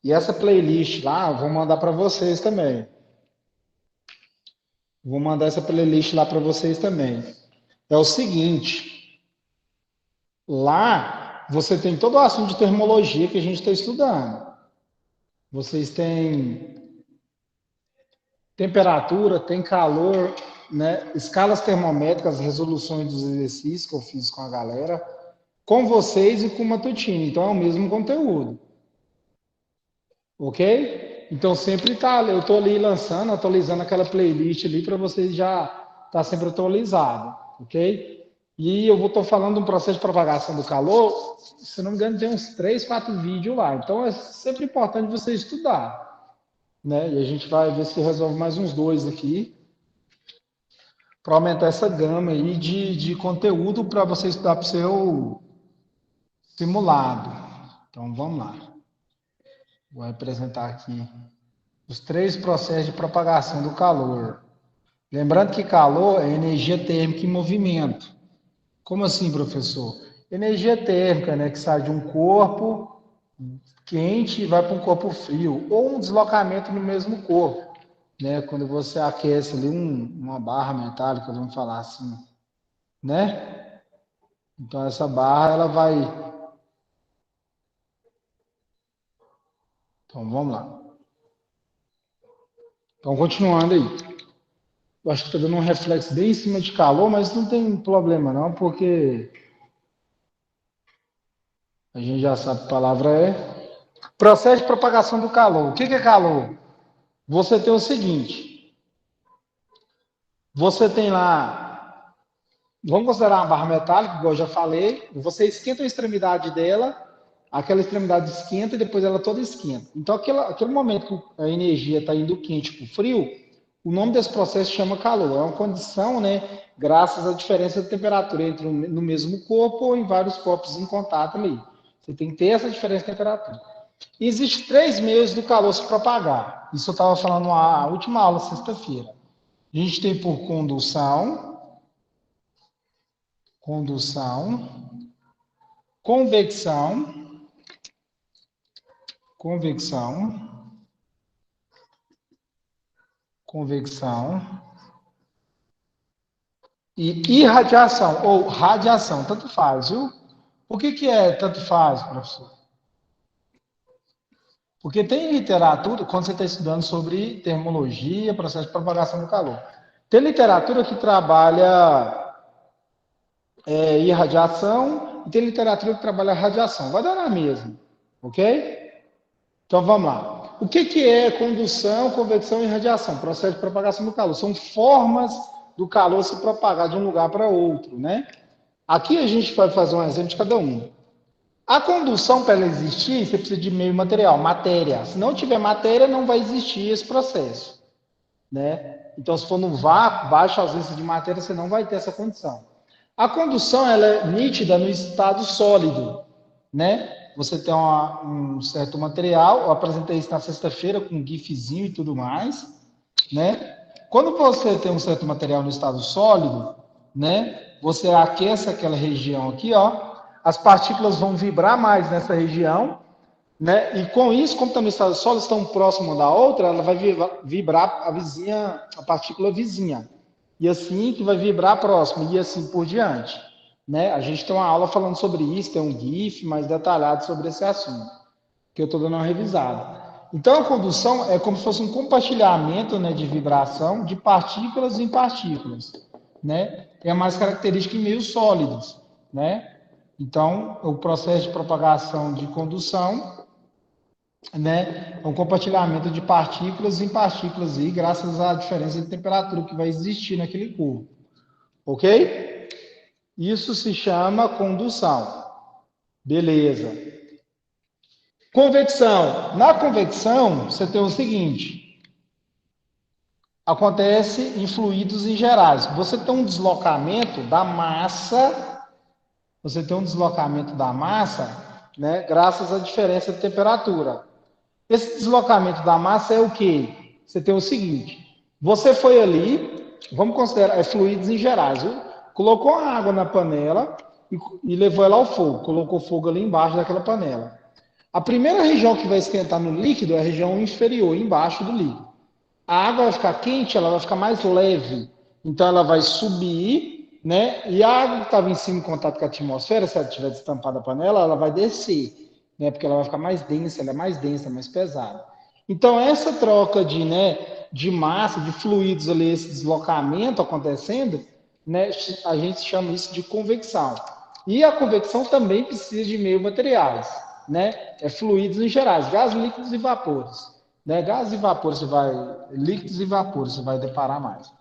E essa playlist lá, eu vou mandar para vocês também. Vou mandar essa playlist lá para vocês também. É o seguinte, lá você tem todo o assunto de termologia que a gente está estudando. Vocês têm temperatura, tem calor, né? Escalas termométricas, resoluções dos exercícios que eu fiz com a galera, com vocês e com o Matutino. Então é o mesmo conteúdo, ok? Então sempre tá, eu estou ali lançando, atualizando aquela playlist ali para vocês já tá sempre atualizado, ok? E eu vou estar falando de um processo de propagação do calor, se não me engano, tem uns 3, 4 vídeos lá. Então é sempre importante você estudar, né? E a gente vai ver se resolve mais uns 2 aqui, para aumentar essa gama aí de conteúdo para você estudar para o seu simulado. Então vamos lá. Vou representar aqui os 3 processos de propagação do calor. Lembrando que calor é energia térmica em movimento. Como assim, professor? Energia térmica, né, que sai de um corpo quente e vai para um corpo frio, ou um deslocamento no mesmo corpo, né? Quando você aquece ali uma barra metálica, vamos falar assim, né? Então essa barra ela vai. Então vamos lá. Então continuando aí. Eu acho que está dando um reflexo bem em cima de calor, mas não tem problema não, porque a gente já sabe que a palavra é. Processo de propagação do calor. O que é calor? Você tem o seguinte: você tem lá, vamos considerar uma barra metálica, igual eu já falei, você esquenta a extremidade dela, aquela extremidade esquenta e depois ela toda esquenta. Então, aquele momento que a energia está indo quente para o frio, o nome desse processo chama calor. É uma condição, né, graças à diferença de temperatura entre no mesmo corpo ou em vários corpos em contato ali. Você tem que ter essa diferença de temperatura. E existem 3 meios do calor se propagar. Isso eu estava falando na última aula, sexta-feira. A gente tem por condução, convecção, convecção, convecção e irradiação ou radiação, tanto faz, viu? Por que é tanto faz, professor? Porque tem literatura, quando você está estudando sobre termologia, processo de propagação do calor, tem literatura que trabalha irradiação e tem literatura que trabalha radiação. Vai dar na mesma, ok? Então vamos lá. O que é condução, convecção e radiação? Processo de propagação do calor. São formas do calor se propagar de um lugar para outro, né? Aqui a gente vai fazer um exemplo de cada um. A condução, para ela existir, você precisa de meio material, matéria. Se não tiver matéria, não vai existir esse processo, né? Então, se for no vácuo, baixa ausência de matéria, você não vai ter essa condição. A condução, ela é nítida no estado sólido, né? Você tem um certo material, eu apresentei isso na sexta-feira com um gifzinho e tudo mais, né? Quando você tem um certo material no estado sólido, né? Você aquece aquela região aqui, ó, as partículas vão vibrar mais nessa região, né? E com isso, como também está sólidas estão próximas da outra, ela vai vibrar a vizinha, a partícula vizinha. E assim que vai vibrar próximo, e assim por diante. Né? A gente tem uma aula falando sobre isso, tem um GIF mais detalhado sobre esse assunto, que eu estou dando uma revisada. Então, a condução é como se fosse um compartilhamento, né, de vibração de partículas em partículas. Né? Tem mais característica em meios sólidos. Né? Então, o processo de propagação de condução, né, é um compartilhamento de partículas em partículas, aí, graças à diferença de temperatura que vai existir naquele corpo. Ok? Isso se chama condução. Beleza. Convecção. Na convecção, você tem o seguinte: acontece em fluidos em gerais. Você tem um deslocamento da massa, né, graças à diferença de temperatura. Esse deslocamento da massa é o quê? Você tem o seguinte: você foi ali, vamos considerar fluidos em gerais, viu? Colocou a água na panela e levou ela ao fogo, colocou fogo ali embaixo daquela panela. A primeira região que vai esquentar no líquido é a região inferior, embaixo do líquido. A água vai ficar quente, ela vai ficar mais leve. Então ela vai subir, né? E a água que estava em cima em contato com a atmosfera, se ela estiver destampada a panela, ela vai descer, né? Porque ela vai ficar mais densa, ela é mais densa, mais pesada. Então essa troca de, né, de massa, de fluidos ali, esse deslocamento acontecendo, né? A gente chama isso de convecção. E a convecção também precisa de meio materiais, né? É fluidos em gerais, gases, líquidos e vapores. Né? Gases e vapores, líquidos e vapores, você vai deparar mais.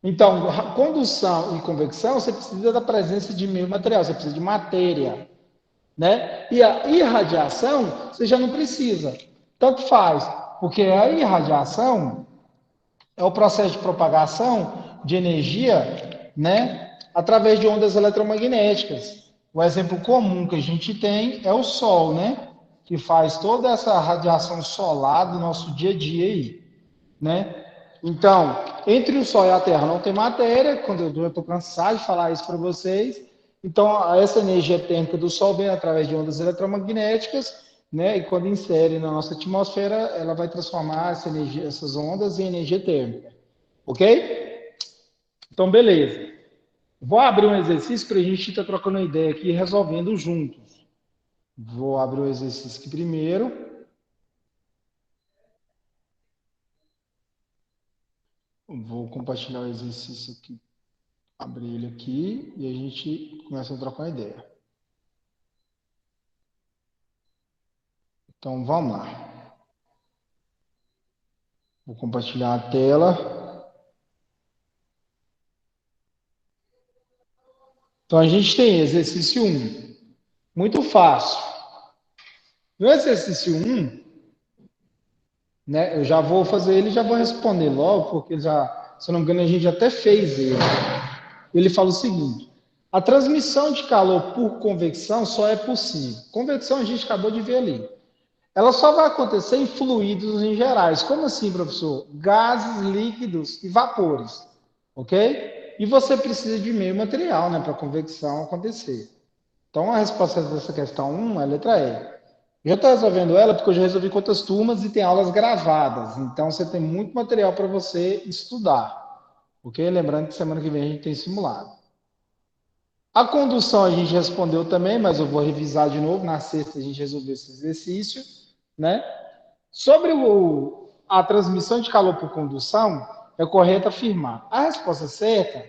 Então, condução e convecção, você precisa da presença de meio material, você precisa de matéria, né? E a irradiação, você já não precisa. Tanto faz, porque a irradiação é o processo de propagação de energia, né, através de ondas eletromagnéticas. O exemplo comum que a gente tem é o Sol, né, que faz toda essa radiação solar do nosso dia a dia aí, né? Então, entre o Sol e a Terra não tem matéria, quando eu estou cansado de falar isso para vocês. Então, essa energia térmica do Sol vem através de ondas eletromagnéticas, né? E quando insere na nossa atmosfera, ela vai transformar essa energia, essas ondas em energia térmica. Ok? Então, beleza. Vou abrir um exercício para a gente estar trocando ideia aqui e resolvendo juntos. Vou abrir o exercício aqui primeiro. Vou compartilhar o exercício aqui, abrir ele aqui e a gente começa a trocar uma ideia. Então, vamos lá. Vou compartilhar a tela. Então, a gente tem exercício 1. Muito fácil. No exercício 1, né, eu já vou fazer ele e já vou responder logo, porque já, se eu não me engano, a gente até fez ele. Ele fala o seguinte: a transmissão de calor por convecção só é possível. Convecção a gente acabou de ver ali. Ela só vai acontecer em fluidos em gerais. Como assim, professor? Gases, líquidos e vapores. Ok? E você precisa de meio material, né, para a convecção acontecer. Então, a resposta dessa questão 1 é a letra E. Eu já estou resolvendo ela porque eu já resolvi com outras turmas e tem aulas gravadas. Então, você tem muito material para você estudar. Ok? Lembrando que semana que vem a gente tem simulado. A condução a gente respondeu também, mas eu vou revisar de novo. Na sexta a gente resolveu esse exercício, né? Sobre a transmissão de calor por condução, é correto afirmar. A resposta certa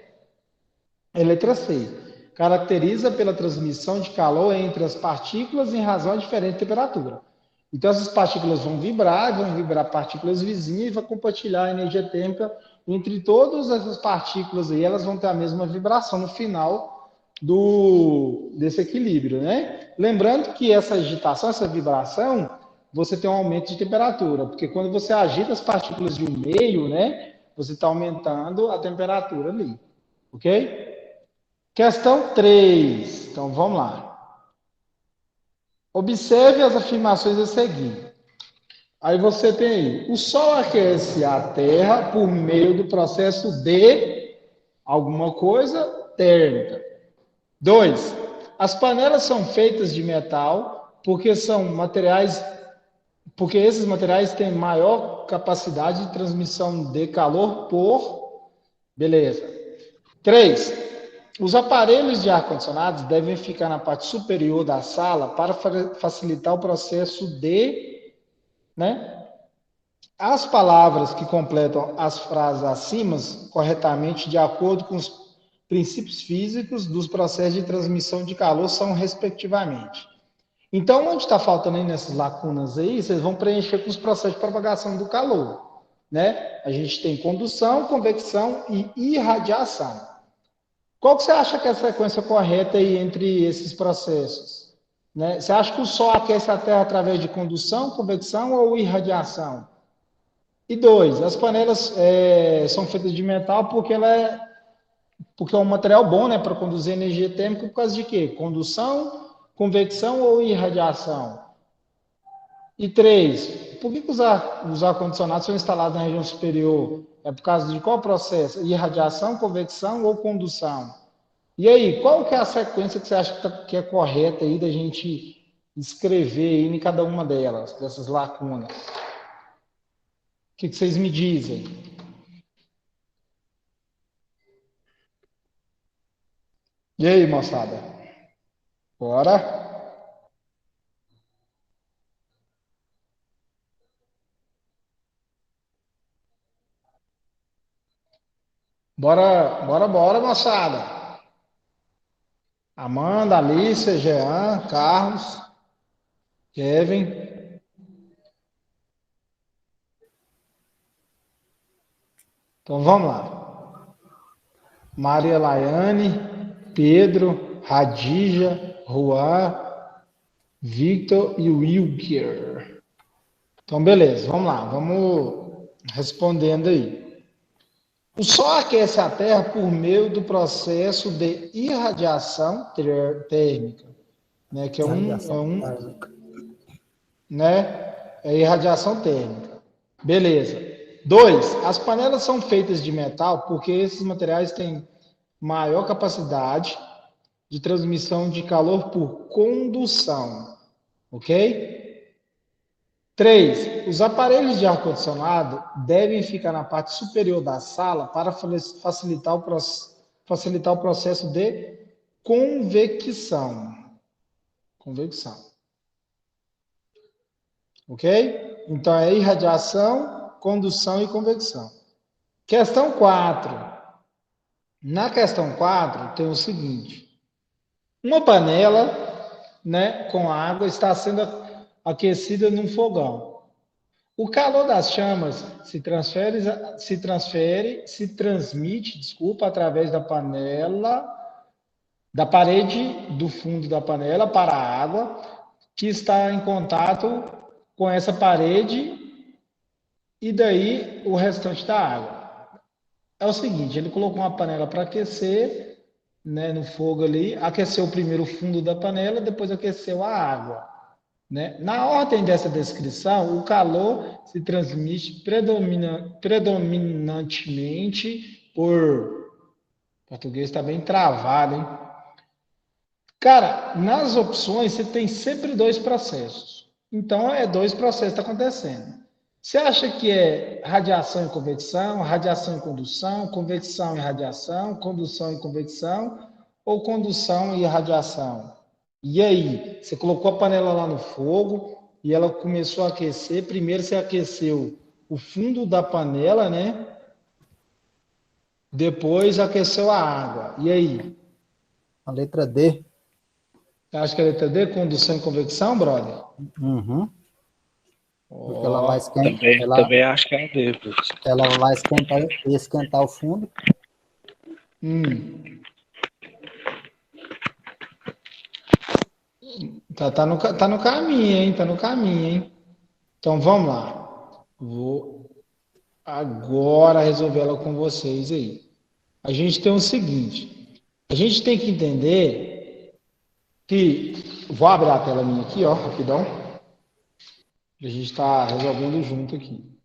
é letra C. Caracteriza pela transmissão de calor entre as partículas em razão de diferente temperatura. Então, essas partículas vão vibrar partículas vizinhas e vai compartilhar a energia térmica entre todas essas partículas aí, elas vão ter a mesma vibração no final desse equilíbrio, né? Lembrando que essa agitação, essa vibração, você tem um aumento de temperatura, porque quando você agita as partículas de um meio, né, você está aumentando a temperatura ali, ok? Questão 3. Então, vamos lá. Observe as afirmações a seguir. Aí você tem aí, o Sol aquece a Terra por meio do processo de alguma coisa térmica. 2. As panelas são feitas de metal porque esses materiais têm maior capacidade de transmissão de calor por... Beleza. 3. Os aparelhos de ar-condicionado devem ficar na parte superior da sala para facilitar o processo de, né? As palavras que completam as frases acima corretamente de acordo com os princípios físicos dos processos de transmissão de calor são respectivamente. Então, onde está faltando aí nessas lacunas aí, vocês vão preencher com os processos de propagação do calor, né? A gente tem condução, convecção e irradiação. Qual que você acha que é a sequência correta aí entre esses processos? Né? Você acha que o Sol aquece a Terra através de condução, convecção ou irradiação? E 2, as panelas são feitas de metal porque é um material bom, né, para conduzir energia térmica por causa de quê? Condução, convecção ou irradiação? E 3, por que os ar-condicionados são instalados na região superior? É por causa de qual processo? Irradiação, convecção ou condução? E aí, qual que é a sequência que você acha que é correta aí da gente escrever aí em cada uma delas, dessas lacunas. O que vocês me dizem? E aí, moçada? Bora? Bora, bora, bora, moçada. Amanda, Alicia, Jean, Carlos, Kevin. Então vamos lá. Maria Laiane, Pedro, Radija, Juan, Victor e Wilker. Então, beleza, vamos lá, vamos respondendo aí. O Sol aquece a Terra por meio do processo de irradiação térmica, né? Que né? É irradiação térmica. Beleza. 2. As panelas são feitas de metal porque esses materiais têm maior capacidade de transmissão de calor por condução, ok? 3. Os aparelhos de ar-condicionado devem ficar na parte superior da sala para facilitar o processo de convecção. Convecção. Ok? Então é irradiação, condução e convecção. Questão 4. Na questão 4 tem o seguinte: uma panela, né, com água está sendo aquecida num fogão. O calor das chamas se transmite, desculpa, através da panela, da parede do fundo da panela para a água que está em contato com essa parede e daí o restante da água. É o seguinte, ele colocou uma panela para aquecer, né, no fogo ali, aqueceu primeiro o fundo da panela, depois aqueceu a água. Né? Na ordem dessa descrição, o calor se transmite predominantemente por... O português está bem travado, hein? Cara, nas opções você tem sempre dois processos. Então, é dois processos que estão acontecendo. Você acha que é radiação e radiação e convecção e radiação, condução e convecção, ou condução e radiação? E aí, você colocou a panela lá no fogo e ela começou a aquecer. Primeiro você aqueceu o fundo da panela, né? Depois aqueceu a água. E aí? A letra D. Você acha que é a letra D, condução e convecção, brother? Uhum. Porque ela vai Ó, esquentar, Também acho que é a D, professor. ela vai esquentar o fundo. tá no caminho, hein? Tá no caminho, hein? Então vamos lá. Vou agora resolver ela com vocês aí. A gente tem o seguinte: a gente tem que entender que. Vou abrir a tela minha aqui, ó, rapidão. A gente está resolvendo junto aqui.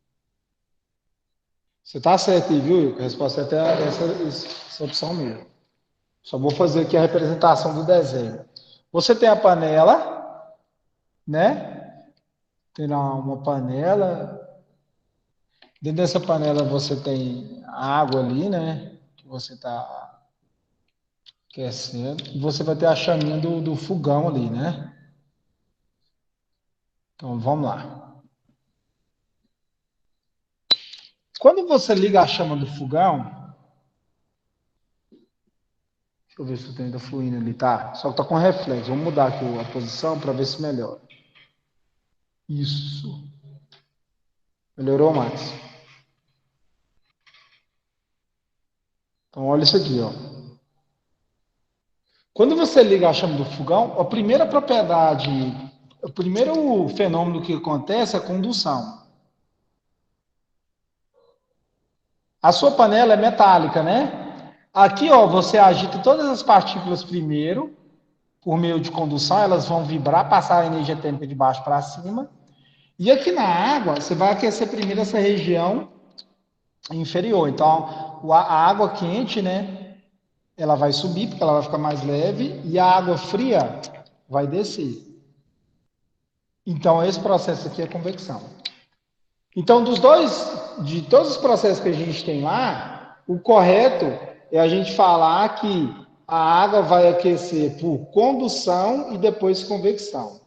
Você tá certo aí, viu? A resposta é até essa opção mesmo. Só vou fazer aqui a representação do desenho. Você tem a panela, né? Tem lá uma panela. Dentro dessa panela você tem água ali, né? Que você está aquecendo. E você vai ter a chaminha do fogão ali, né? Então vamos lá. Quando você liga a chama do fogão, deixa eu ver se tem ainda fluindo ali, tá? Só que tá com reflexo. Vamos mudar aqui a posição para ver se melhora. Isso. Melhorou mais. Então olha isso aqui, ó. Quando você liga a chama do fogão, a primeira propriedade, o primeiro fenômeno que acontece é a condução. A sua panela é metálica, né? Aqui, ó, você agita todas as partículas primeiro, por meio de condução, elas vão vibrar, passar a energia térmica de baixo para cima. E aqui na água, você vai aquecer primeiro essa região inferior. Então, a água quente, né? Ela vai subir, porque ela vai ficar mais leve, e a água fria vai descer. Então, esse processo aqui é convecção. Então, de todos os processos que a gente tem lá, o correto é a gente falar que a água vai aquecer por condução e depois convecção.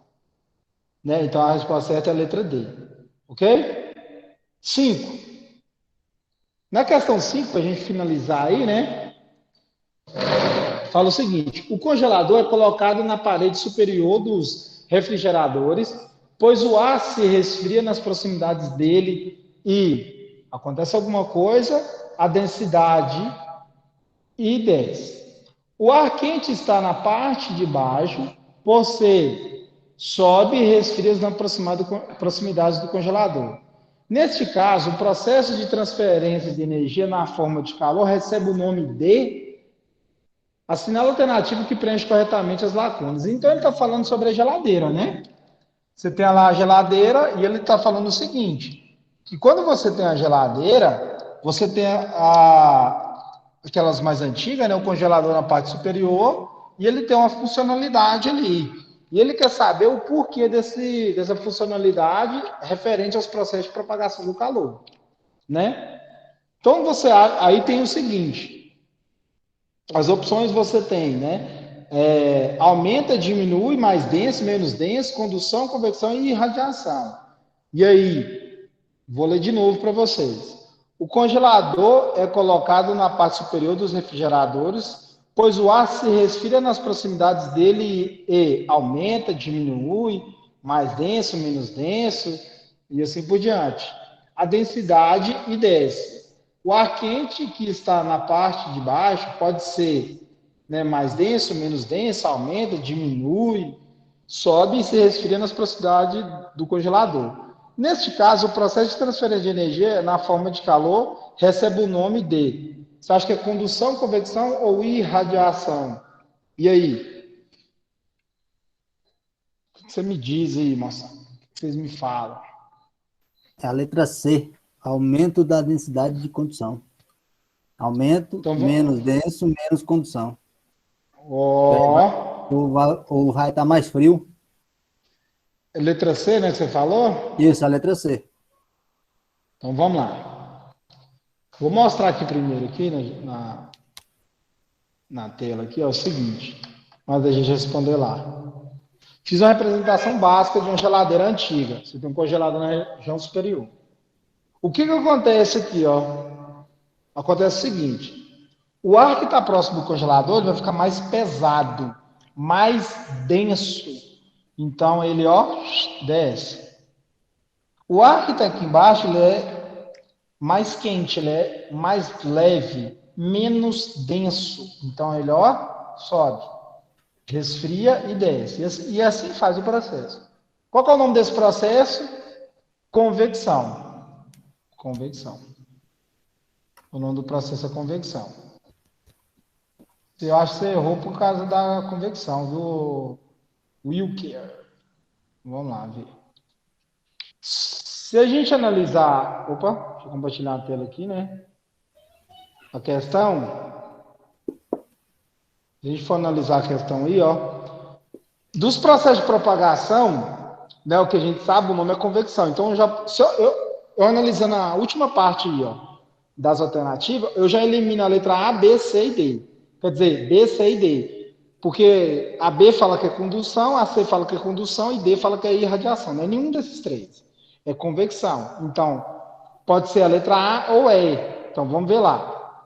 Né? Então, a resposta certa é a letra D. Ok? 5. Na questão 5, para a gente finalizar aí, né? Fala o seguinte: o congelador é colocado na parede superior dos refrigeradores, pois o ar se resfria nas proximidades dele e acontece alguma coisa, a densidade e desce. O ar quente está na parte de baixo, por ser sobe e resfria na proximidade do congelador. Neste caso, o processo de transferência de energia na forma de calor recebe o nome de assinala a alternativa que preenche corretamente as lacunas. Então, ele está falando sobre a geladeira, né? Você tem lá a geladeira e ele está falando o seguinte, que quando você tem a geladeira, você tem aquelas mais antigas, né? O congelador na parte superior, e ele tem uma funcionalidade ali. E ele quer saber o porquê dessa funcionalidade referente aos processos de propagação do calor, né? Então, aí tem o seguinte, as opções você tem, né? Aumenta, diminui, mais denso, menos denso, condução, convecção e irradiação. E aí, vou ler de novo para vocês. O congelador é colocado na parte superior dos refrigeradores, pois o ar se resfria nas proximidades dele e aumenta, diminui, mais denso, menos denso, e assim por diante. A densidade e desce. O ar quente que está na parte de baixo pode ser, né, mais denso, menos denso, aumenta, diminui, sobe e se resfria nas proximidades do congelador. Neste caso, o processo de transferência de energia na forma de calor recebe o nome de. Você acha que é condução, convecção ou irradiação? E aí? O que você me diz aí, moça? O que vocês me falam? É a letra C, aumento da densidade de condução. Aumento, Então, menos denso, menos condução. ó, Ou vai estar mais frio. letra C, né, que você falou? Isso, a letra C. Então, vamos lá. Vou mostrar aqui primeiro, aqui na tela, aqui, é o seguinte, mas a gente responder lá. Fiz uma representação básica de uma geladeira antiga. Você tem um congelador na região superior. O que acontece aqui, ó? Acontece o seguinte: o ar que está próximo do congelador ele vai ficar mais pesado, mais denso. Então ele, ó, desce. O ar que está aqui embaixo ele é mais quente, ele é mais leve, menos denso. Então ele, ó, sobe. Resfria e desce. E assim faz o processo. Qual é o nome desse processo? Convecção. Convecção. O nome do processo é convecção. Eu acho que você errou por causa da convecção, do Wilker. Vamos lá ver. Se a gente analisar... Opa, deixa eu compartilhar a tela aqui, né? A questão... Se a gente for analisar a questão aí, ó... Dos processos de propagação, né, o que a gente sabe, o nome é convecção. Então, eu analisando a última parte aí, ó, das alternativas, eu já elimino a letra A, B, C e D. Quer dizer, B, C e D. Porque a B fala que é condução, a C fala que é condução e D fala que é irradiação. Não é nenhum desses três. É convecção. Então, pode ser a letra A ou E. Então, vamos ver lá.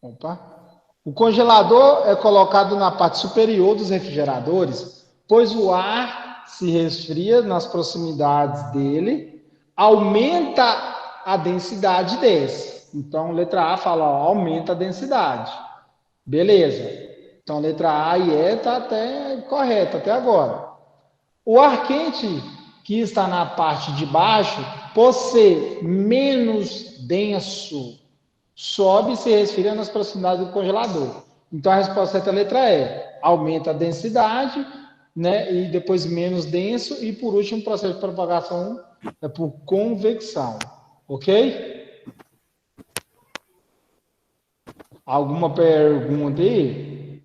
Opa. O congelador é colocado na parte superior dos refrigeradores, pois o ar se resfria nas proximidades dele, aumenta a densidade e desce. Então, letra A fala, ó, aumenta a densidade. Beleza. Então, letra A e E está até correta até agora. O ar quente que está na parte de baixo, por ser menos denso, sobe e se resfria nas proximidades do congelador. Então, a resposta certa é a letra E. Aumenta a densidade, né? E depois menos denso. E, por último, o processo de propagação é por convecção. Ok? Alguma pergunta aí?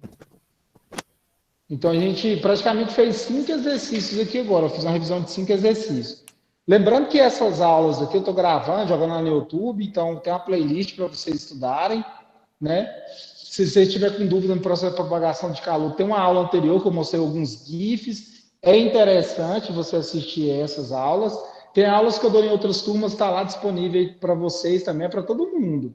Então, a gente praticamente fez 5 exercícios aqui agora. Eu fiz uma revisão de 5 exercícios. Lembrando que essas aulas aqui eu estou gravando, jogando lá no YouTube, então tem uma playlist para vocês estudarem, né? Se você estiver com dúvida no processo de propagação de calor, tem uma aula anterior que eu mostrei alguns GIFs. É interessante você assistir essas aulas. Tem aulas que eu dou em outras turmas, está lá disponível para vocês também, para todo mundo.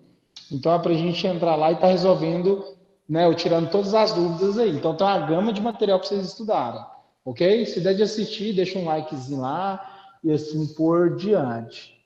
Então é para a gente entrar lá e estar resolvendo, né, ou tirando todas as dúvidas aí. Então tem uma gama de material para vocês estudarem, ok? Se der de assistir, deixa um likezinho lá e assim por diante.